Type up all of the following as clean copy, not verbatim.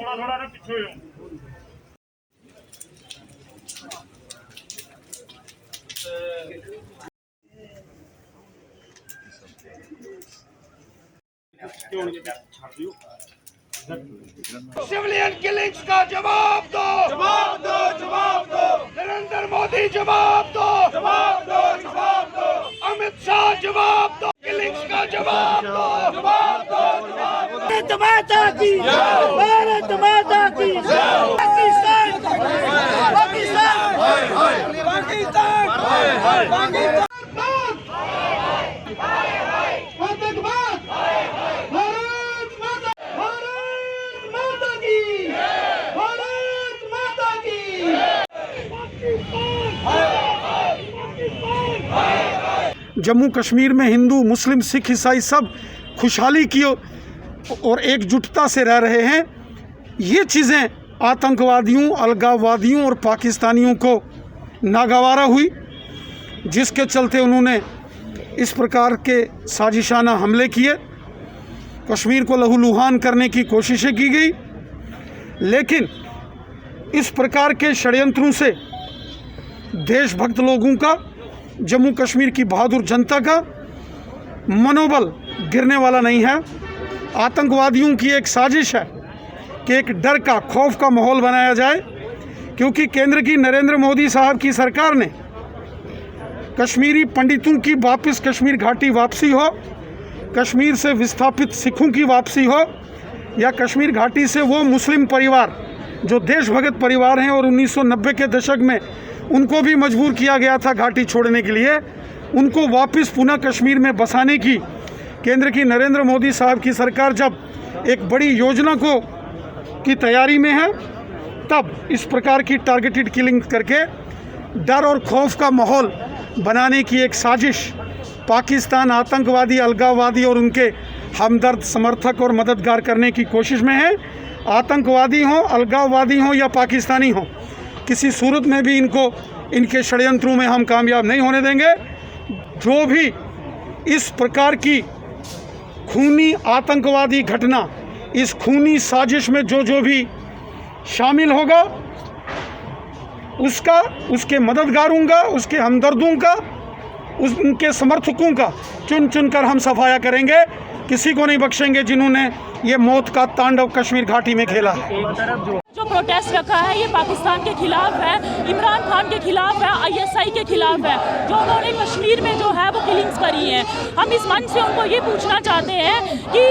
थोड़ा ना पीछे हो। सिविलियन किलिंग्स का जवाब दो, जवाब दो, जवाब दो। नरेंद्र मोदी जवाब दो, जवाब दो, जवाब दो। अमित शाह जवाब दो, किलिंग्स का जवाब दो, जवाब दो, जवाब दो। भारत माता की जय, भारत माता की जय। पाकिस्तान, पाकिस्तान, पाकिस्तान, पाकिस्तान। जम्मू कश्मीर में हिंदू, मुस्लिम, सिख, ईसाई सब खुशहाली की और एकजुटता से रह रहे हैं। ये चीज़ें आतंकवादियों, अलगाववादियों और पाकिस्तानियों को नागवारा हुई, जिसके चलते उन्होंने इस प्रकार के साजिशाना हमले किए। कश्मीर को लहूलुहान करने की कोशिशें की गई, लेकिन इस प्रकार के षड्यंत्रों से देशभक्त लोगों का, जम्मू कश्मीर की बहादुर जनता का मनोबल गिरने वाला नहीं है। आतंकवादियों की एक साजिश है कि एक डर का, खौफ का माहौल बनाया जाए, क्योंकि केंद्र की नरेंद्र मोदी साहब की सरकार ने कश्मीरी पंडितों की वापस कश्मीर घाटी वापसी हो, कश्मीर से विस्थापित सिखों की वापसी हो, या कश्मीर घाटी से वो मुस्लिम परिवार जो देशभक्त परिवार हैं और 1990 के दशक में उनको भी मजबूर किया गया था घाटी छोड़ने के लिए, उनको वापस पुनः कश्मीर में बसाने की केंद्र की नरेंद्र मोदी साहब की सरकार जब एक बड़ी योजना की तैयारी में है, तब इस प्रकार की टारगेटेड किलिंग करके डर और खौफ का माहौल बनाने की एक साजिश पाकिस्तान आतंकवादी, अलगाववादी और उनके हमदर्द समर्थक और मददगार करने की कोशिश में है। आतंकवादी हों, अलगाववादी हों या पाकिस्तानी हों, किसी सूरत में भी इनको, इनके षड्यंत्रों में हम कामयाब नहीं होने देंगे। जो भी इस प्रकार की खूनी आतंकवादी घटना, इस खूनी साजिश में जो भी शामिल होगा, उसका, उसके मददगारों का, उसके हमदर्दों का, उनके समर्थकों का चुन चुन कर हम सफाया करेंगे। किसी को नहीं बख्शेंगे जिन्होंने ये मौत का तांडव कश्मीर घाटी में खेला है। जो प्रोटेस्ट रखा है ये पाकिस्तान के खिलाफ है, इमरान खान के खिलाफ है, ISI के खिलाफ है, जो उन्होंने कश्मीर में जो है वो किलिंग्स करी हैं। हम इस मंच से उनको ये पूछना चाहते हैं कि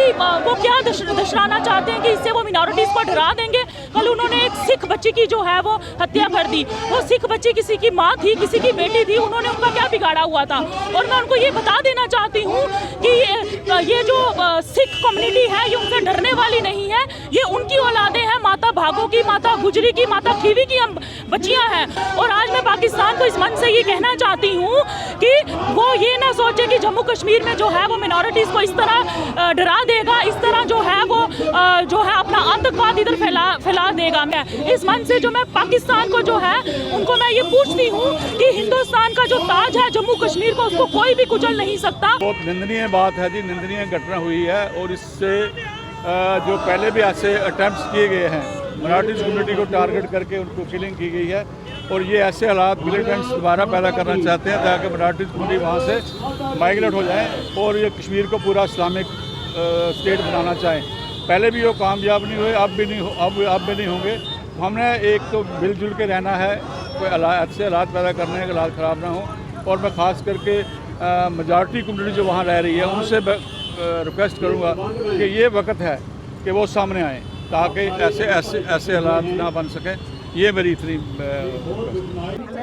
वो क्या दर्शाना चाहते हैं कि इससे वो मिनॉरिटीज़ को डरा देंगे। कल उन्होंने एक सिख बच्ची की जो है वो हत्या कर दी। वो सिख बच्ची किसी की माँ थी, किसी की बेटी थी, उन्होंने उनका क्या बिगाड़ा हुआ था। और मैं उनको ये बता देना चाहती हूँ कि ये जो सिख कम्युनिटी है ये उनसे डरने वाली नहीं है। ये उनकी औलादें हैं, माता भागों की, माता गुजरी की, माता खीवी की हम बच्चियां हैं। और आज मैं पाकिस्तान को इस मंच से ये कहना चाहती हूँ कि वो ये ना सोचे कि जम्मू कश्मीर में जो है वो मिनॉरिटीज़ को इस तरह डरा देगा, इस तरह जो है वो जो है अपना आतंकवाद इधर फैला देगा। मैं इस मंच से जो मैं पाकिस्तान को जो है उनको मैं ये पूछती हूँ कि हिंदुस्तान का जो ताज है जम्मू कश्मीर को, उसको कोई भी कुचल नहीं सकता। बहुत निंदनीय बात है जी, निंदनीय घटना हुई है। और इससे जो पहले भी ऐसे अटैम्प्ट्स किए गए हैं, मराठीज कम्युनिटी को टारगेट करके उनको किलिंग की गई है। और ये ऐसे हालात मिलिटेंट्स दोबारा पैदा करना चाहते हैं ताकि मराठीज कम्युनिटी वहाँ से माइग्रेट हो जाएं और ये कश्मीर को पूरा इस्लामिक स्टेट बनाना चाहें। पहले भी वो कामयाब नहीं हुए, अब भी नहीं होंगे। हमने एक तो मिलजुल के रहना है, कोई ऐसे हालात पैदा करने के हालात ख़राब ना हो। और मैं ख़ास करके मेजॉरिटी कम्युनिटी जो वहाँ रह रही है उनसे रिक्वेस्ट करूँगा कि ये वक्त है कि वो सामने आएँ ताकि ऐसे हालात ना बन सकें। ये मेरी इतनी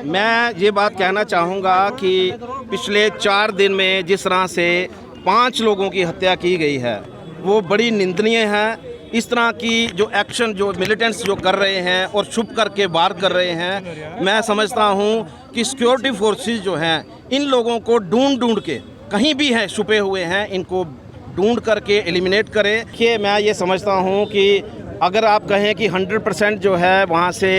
मैं ये बात कहना चाहूँगा कि पिछले 4 दिन में जिस तरह से 5 लोगों की हत्या की गई है वो बड़ी निंदनीय है। इस तरह की जो एक्शन जो मिलिटेंट्स जो कर रहे हैं और छुप करके वार कर रहे हैं, मैं समझता हूँ कि सिक्योरिटी फोर्सेस जो हैं इन लोगों को ढूंढ के कहीं भी हैं छुपे हुए हैं, इनको ढूंढ करके एलिमिनेट करें। कि मैं ये समझता हूँ कि अगर आप कहें कि 100% जो है वहाँ से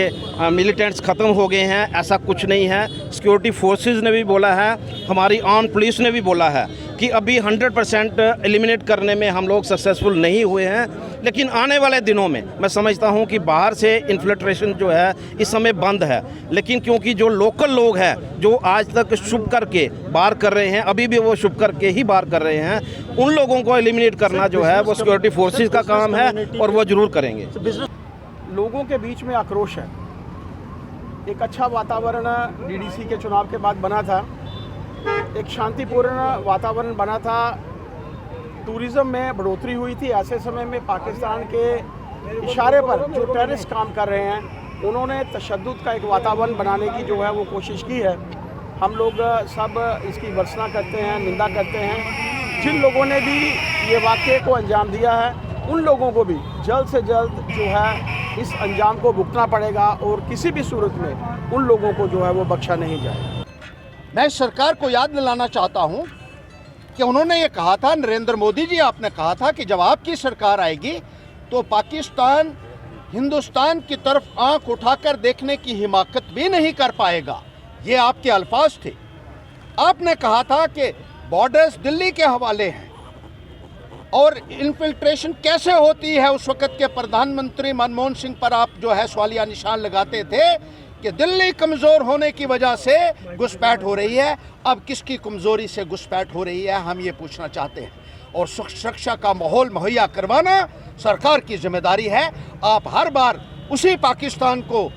मिलिटेंट्स ख़त्म हो गए हैं, ऐसा कुछ नहीं है। सिक्योरिटी फोर्सेस ने भी बोला है, हमारी आर्म पुलिस ने भी बोला है कि अभी 100% एलिमिनेट करने में हम लोग सक्सेसफुल नहीं हुए हैं। लेकिन आने वाले दिनों में मैं समझता हूं कि बाहर से इन्फिल्ट्रेशन जो है इस समय बंद है, लेकिन क्योंकि जो लोकल लोग हैं जो आज तक छुप करके बाहर कर रहे हैं, अभी भी वो छुप करके ही बाहर कर रहे हैं, उन लोगों को एलिमिनेट करना जो है वो सिक्योरिटी फोर्सेस का काम है और वो ज़रूर करेंगे। लोगों के बीच में आक्रोश है। एक अच्छा वातावरण डीडीसी के चुनाव के बाद बना था, एक शांतिपूर्ण वातावरण बना था, टूरिज़्म में बढ़ोतरी हुई थी। ऐसे समय में पाकिस्तान के इशारे पर जो टेररिस्ट काम कर रहे हैं उन्होंने तशद्दुद का एक वातावरण बनाने की जो है वो कोशिश की है। हम लोग सब इसकी भर्त्सना करते हैं, निंदा करते हैं। जिन लोगों ने भी ये वाक़ये को अंजाम दिया है उन लोगों को भी जल्द से जल्द जो है इस अंजाम को भुगतना पड़ेगा और किसी भी सूरत में उन लोगों को जो है वो बख्शा नहीं जाएगा। मैं सरकार को याद दिलाना चाहता हूं कि उन्होंने ये कहा था, नरेंद्र मोदी जी आपने कहा था कि जब आपकी सरकार आएगी तो पाकिस्तान हिंदुस्तान की तरफ आंख उठाकर देखने की हिमाकत भी नहीं कर पाएगा। ये आपके अल्फाज थे। आपने कहा था कि बॉर्डर्स दिल्ली के हवाले हैं और इन्फिल्ट्रेशन कैसे होती है। उस वक़्त के प्रधानमंत्री मनमोहन सिंह पर आप जो है सवालिया निशान लगाते थे कि दिल्ली कमज़ोर होने की वजह से घुसपैठ हो रही है। अब किसकी कमज़ोरी से घुसपैठ हो रही है, हम ये पूछना चाहते हैं। और सुरक्षा का माहौल मुहैया करवाना सरकार की जिम्मेदारी है। आप हर बार उसी पाकिस्तान को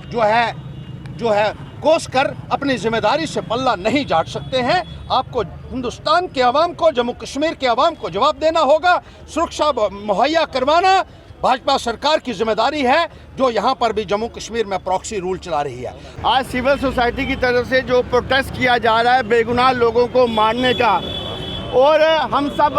जो है कोस कर अपनी जिम्मेदारी से पल्ला नहीं झाड़ सकते हैं। आपको हिंदुस्तान के अवाम को, जम्मू कश्मीर के अवाम को जवाब देना होगा। सुरक्षा मुहैया करवाना भाजपा सरकार की जिम्मेदारी है, जो यहाँ पर भी जम्मू कश्मीर में प्रॉक्सी रूल चला रही है। आज सिविल सोसाइटी की तरफ से जो प्रोटेस्ट किया जा रहा है बेगुनाह लोगों को मारने का, और हम सब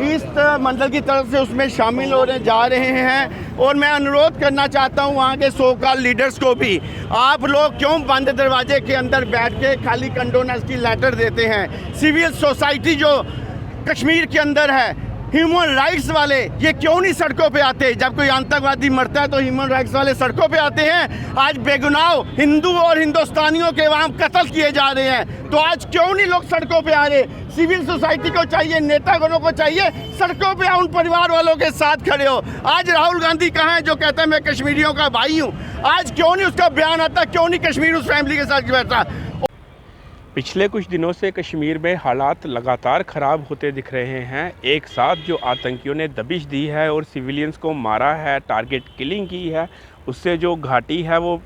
ईस्ट मंडल की तरफ से उसमें शामिल होने जा रहे हैं। और मैं अनुरोध करना चाहता हूं वहाँ के सो कॉल्ड लीडर्स को भी, आप लोग क्यों बंद दरवाजे के अंदर बैठ के खाली कंडोनेंस की लेटर देते हैं। सिविल सोसाइटी जो कश्मीर के अंदर है, ह्यूमन राइट्स वाले, ये क्यों नहीं सड़कों पे आते। जब कोई आतंकवादी मरता है तो ह्यूमन राइट्स वाले सड़कों पे आते हैं। आज बेगुनाह हिंदू और हिंदुस्तानियों के वहाँ कत्ल किए जा रहे हैं, तो आज क्यों नहीं लोग सड़कों पे आ रहे। सिविल सोसाइटी को चाहिए, नेतागणों को चाहिए, सड़कों पे उन परिवार वालों के साथ खड़े हो। आज राहुल गांधी कहाँ है जो कहता है मैं कश्मीरियों का भाई हूँ। आज क्यों नहीं उसका बयान आता, क्यों नहीं कश्मीर उस फैमिली के साथ बैठता। पिछले कुछ दिनों से कश्मीर में हालात लगातार ख़राब होते दिख रहे हैं। एक साथ जो आतंकियों ने दबिश दी है और सिविलियंस को मारा है, टारगेट किलिंग की है, उससे जो घाटी है वो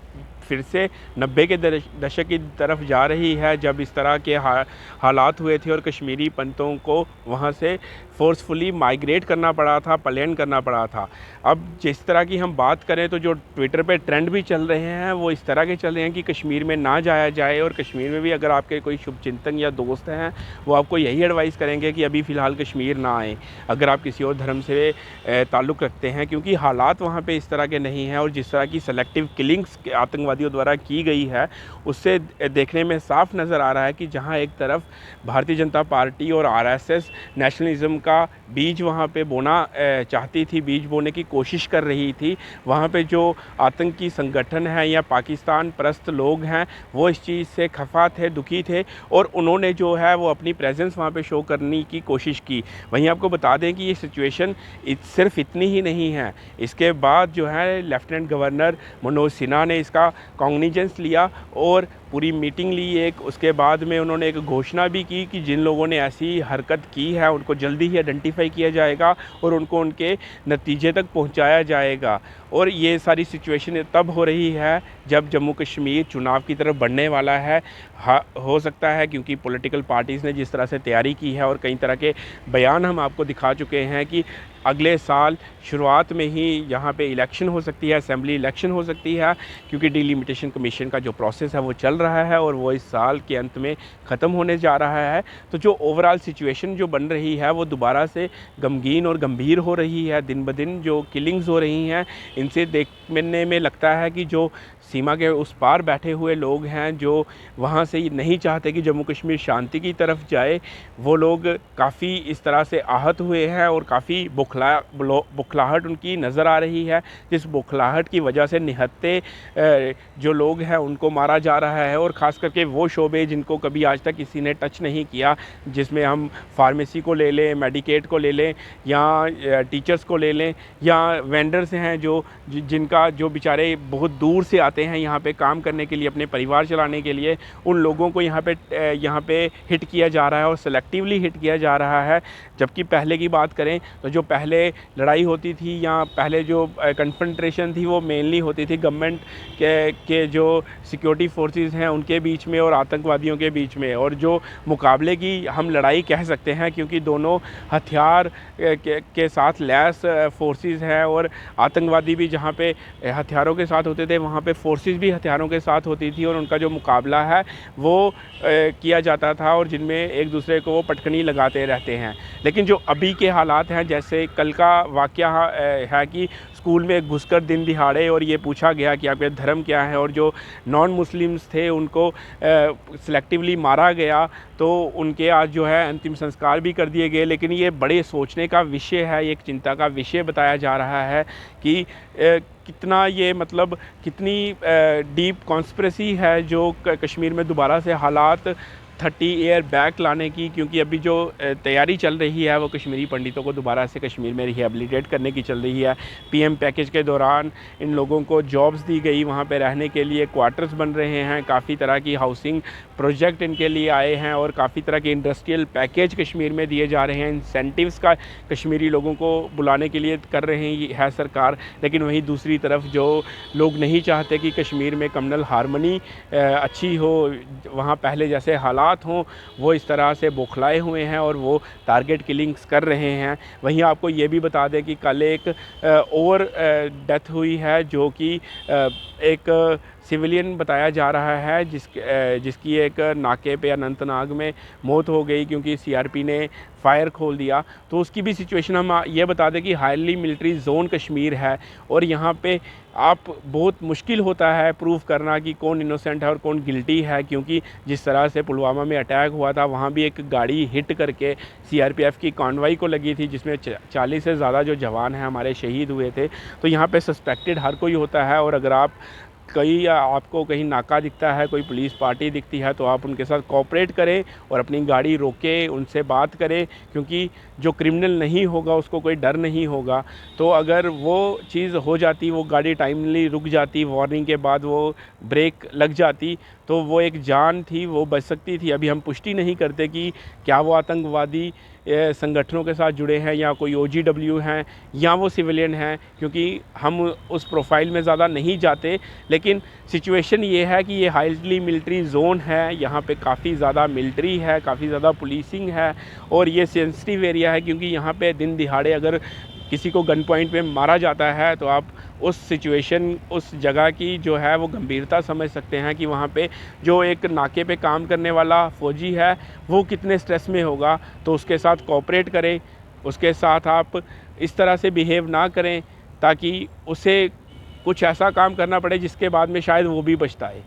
फिर से 90 के दशक की तरफ जा रही है, जब इस तरह के हालात हुए थे और कश्मीरी पंतों को वहाँ से फोर्सफुली माइग्रेट करना पड़ा था, पलायन करना पड़ा था। अब जिस तरह की हम बात करें तो जो ट्विटर पे ट्रेंड भी चल रहे हैं वो इस तरह के चल रहे हैं कि कश्मीर में ना जाया जाए। और कश्मीर में भी अगर आपके कोई शुभचिंतक या दोस्त हैं वो आपको यही एडवाइस करेंगे कि अभी फ़िलहाल कश्मीर ना आएँ अगर आप किसी और धर्म से ताल्लुक़ रखते हैं, क्योंकि हालात वहाँ पर इस तरह के नहीं हैं। और जिस तरह की सेलेक्टिव किलिंग्स आतंकवादियों द्वारा की गई है उससे देखने में साफ नज़र आ रहा है कि जहाँ एक तरफ भारतीय जनता पार्टी और RSS नेशनलिज्म का बीज वहाँ पे बोना चाहती थी, बीज बोने की कोशिश कर रही थी, वहाँ पे जो आतंकी संगठन है या पाकिस्तान परस्त लोग हैं वो इस चीज़ से खफा थे, दुखी थे और उन्होंने जो है वो अपनी प्रेजेंस वहाँ पे शो करने की कोशिश की। वहीं आपको बता दें कि ये सिचुएशन सिर्फ इतनी ही नहीं है, इसके बाद जो है लेफ्टिनेंट गवर्नर मनोज सिन्हा ने इसका कॉग्निजेंस लिया और पूरी मीटिंग ली एक। उसके बाद में उन्होंने एक घोषणा भी की कि जिन लोगों ने ऐसी हरकत की है उनको जल्दी ही आइडेंटिफाई किया जाएगा और उनको उनके नतीजे तक पहुंचाया जाएगा। और ये सारी सिचुएशन तब हो रही है जब जम्मू कश्मीर चुनाव की तरफ बढ़ने वाला है। हो सकता है क्योंकि पॉलिटिकल पार्टीज़ ने जिस तरह से तैयारी की है और कई तरह के बयान हम आपको दिखा चुके हैं कि अगले साल शुरुआत में ही यहाँ पे इलेक्शन हो सकती है, असेंबली इलेक्शन हो सकती है, क्योंकि डिलिमिटेशन कमीशन का जो प्रोसेस है वो चल रहा है और वो इस साल के अंत में ख़त्म होने जा रहा है। तो जो ओवरऑल सिचुएशन जो बन रही है वो दोबारा से गमगीन और गंभीर हो रही है। दिन ब दिन जो किलिंग्स हो रही हैं इनसे देखने में लगता है कि जो सीमा के उस पार बैठे हुए लोग हैं, जो वहाँ से नहीं चाहते कि जम्मू कश्मीर शांति की तरफ जाए, वो लोग काफ़ी इस तरह से आहत हुए हैं और काफ़ी बुखलाहट उनकी नज़र आ रही है, जिस बुखलाहट की वजह से निहत्ते जो लोग हैं उनको मारा जा रहा है। और ख़ास करके वो शोबे जिनको कभी आज तक किसी ने टच नहीं किया, जिसमें हम फार्मेसी को ले लें, मेडिकेट को ले लें, या टीचर्स को ले लें, या वेंडर्स हैं जिनका जो बेचारे बहुत दूर से आते हैं यहाँ पे काम करने के लिए, अपने परिवार चलाने के लिए, उन लोगों को यहाँ पे हिट किया जा रहा है और सेलेक्टिवली हिट किया जा रहा है। जबकि पहले की बात करें तो जो पहले लड़ाई होती थी या पहले जो कन्फ्रंटेशन थी वो मेनली होती थी गवर्नमेंट के जो सिक्योरिटी फोर्सेस हैं उनके बीच में और आतंकवादियों के बीच में, और जो मुकाबले की हम लड़ाई कह सकते हैं क्योंकि दोनों हथियार के साथ लैस फोर्सेस हैं और आतंकवादी भी जहाँ पे हथियारों के साथ होते थे वहाँ पे फोर्सेस भी हथियारों के साथ होती थी और उनका जो मुकाबला है वो किया जाता था और जिनमें एक दूसरे को वो पटकनी लगाते रहते हैं। लेकिन जो अभी के हालात हैं, जैसे कल का वाक़या है कि स्कूल में घुसकर दिन दिहाड़े और ये पूछा गया कि आपका धर्म क्या है, और जो नॉन मुस्लिम्स थे उनको सिलेक्टिवली मारा गया, तो उनके आज जो है अंतिम संस्कार भी कर दिए गए। लेकिन ये बड़े सोचने का विषय है, एक चिंता का विषय बताया जा रहा है कि कितना ये मतलब कितनी डीप कॉन्स्पिरेसी है जो कश्मीर में दोबारा से हालात 30 ईयर बैक लाने की, क्योंकि अभी जो तैयारी चल रही है वो कश्मीरी पंडितों को दोबारा से कश्मीर में रिहेबिलिटेट करने की चल रही है। पीएम पैकेज के दौरान इन लोगों को जॉब्स दी गई, वहाँ पे रहने के लिए क्वार्टर्स बन रहे हैं, काफ़ी तरह की हाउसिंग प्रोजेक्ट इनके लिए आए हैं और काफ़ी तरह के इंडस्ट्रियल पैकेज कश्मीर में दिए जा रहे हैं। इंसेंटिव्स का कश्मीरी लोगों को बुलाने के लिए कर रहे है सरकार। लेकिन वहीं दूसरी तरफ जो लोग नहीं चाहते कि कश्मीर में कम्युनल हारमनी अच्छी हो, वहाँ पहले जैसे हालात हों, वो इस तरह से बौखलाए हुए हैं और वो टारगेट किलिंग्स कर रहे हैं। वहीं आपको ये भी बता दें कि कल एक और डेथ हुई है जो कि एक सिविलियन बताया जा रहा है जिसकी एक नाके पे अनंतनाग में मौत हो गई क्योंकि सीआरपी ने फायर खोल दिया। तो उसकी भी सिचुएशन हम ये बता दें कि हाईली मिलिट्री जोन कश्मीर है और यहाँ पे आप बहुत मुश्किल होता है प्रूफ करना कि कौन इनोसेंट है और कौन गिल्टी है, क्योंकि जिस तरह से पुलवामा में अटैक हुआ था वहाँ भी एक गाड़ी हिट करके सीआरपीएफ की कॉन्वॉय को लगी थी जिसमें 40 से ज़्यादा जो जवान हैं हमारे शहीद हुए थे। तो यहाँ पे सस्पेक्टेड हर कोई होता है और अगर आपको कहीं नाका दिखता है, कोई पुलिस पार्टी दिखती है, तो आप उनके साथ कोऑपरेट करें और अपनी गाड़ी रोकें, उनसे बात करें, क्योंकि जो क्रिमिनल नहीं होगा उसको कोई डर नहीं होगा। तो अगर वो चीज़ हो जाती, वो गाड़ी टाइमली रुक जाती, वार्निंग के बाद वो ब्रेक लग जाती, तो वो एक जान थी, वो बच सकती थी। अभी हम पुष्टि नहीं करते कि क्या वो आतंकवादी संगठनों के साथ जुड़े हैं या कोई OGW हैं या वो सिविलियन हैं, क्योंकि हम उस प्रोफाइल में ज़्यादा नहीं जाते। लेकिन सिचुएशन ये है कि ये हाईली मिलिट्री जोन है, यहाँ पे काफ़ी ज़्यादा मिलिट्री है, काफ़ी ज़्यादा पुलिसिंग है और ये सेंसिटिव एरिया है, क्योंकि यहाँ पे दिन दिहाड़े अगर किसी को गन पॉइंट पे मारा जाता है तो आप उस सिचुएशन, उस जगह की जो है वो गंभीरता समझ सकते हैं कि वहाँ पे जो एक नाके पे काम करने वाला फ़ौजी है वो कितने स्ट्रेस में होगा। तो उसके साथ कोऑपरेट करें, उसके साथ आप इस तरह से बिहेव ना करें ताकि उसे कुछ ऐसा काम करना पड़े जिसके बाद में शायद वो भी पछताए।